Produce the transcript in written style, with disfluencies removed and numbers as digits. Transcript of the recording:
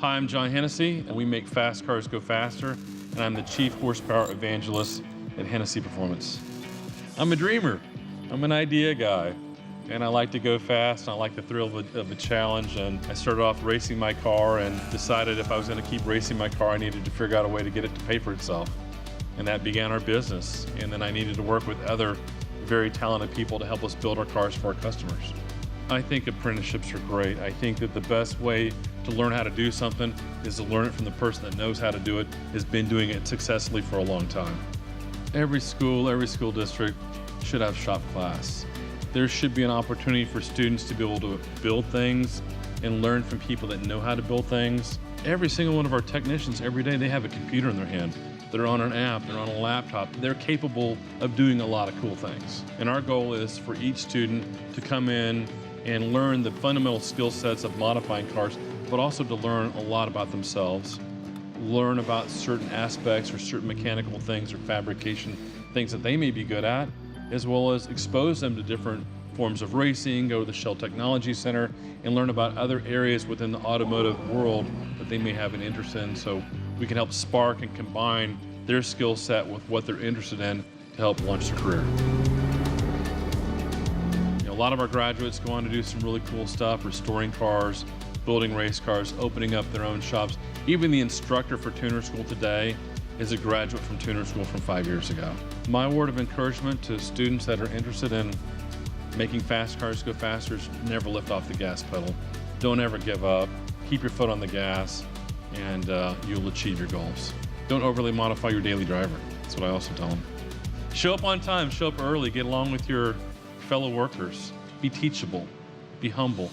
Hi, I'm John Hennessey, and we make fast cars go faster, and I'm the Chief Horsepower Evangelist at Hennessey Performance. I'm a dreamer. I'm an idea guy, and I like to go fast, and I like the thrill of a challenge, and I started off racing my car and decided if I was going to keep racing my car, I needed to figure out a way to get it to pay for itself. And that began our business, and then I needed to work with other very talented people to help us build our cars for our customers. I think apprenticeships are great. I think that the best way to learn how to do something is to learn it from the person that knows how to do it, has been doing it successfully for a long time. Every school district should have shop class. There should be an opportunity for students to be able to build things and learn from people that know how to build things. Every single one of our technicians, every day, they have a computer in their hand. They're on an app, they're on a laptop. They're capable of doing a lot of cool things. And our goal is for each student to come in and learn the fundamental skill sets of modifying cars, but also to learn a lot about themselves, learn about certain aspects or certain mechanical things or fabrication things that they may be good at, as well as expose them to different forms of racing, go to the Shell Technology Center, and learn about other areas within the automotive world that they may have an interest in, so we can help spark and combine their skill set with what they're interested in to help launch their career. A lot of our graduates go on to do some really cool stuff, restoring cars, building race cars, opening up their own shops. Even the instructor for tuner school today is a graduate from tuner school from 5 years ago. My word of encouragement to students that are interested in making fast cars go faster is never lift off the gas pedal. Don't ever give up. Keep your foot on the gas, and you'll achieve your goals. Don't overly modify your daily driver. That's what I also tell them. Show up on time, show up early, get along with your fellow workers. Be teachable, be humble.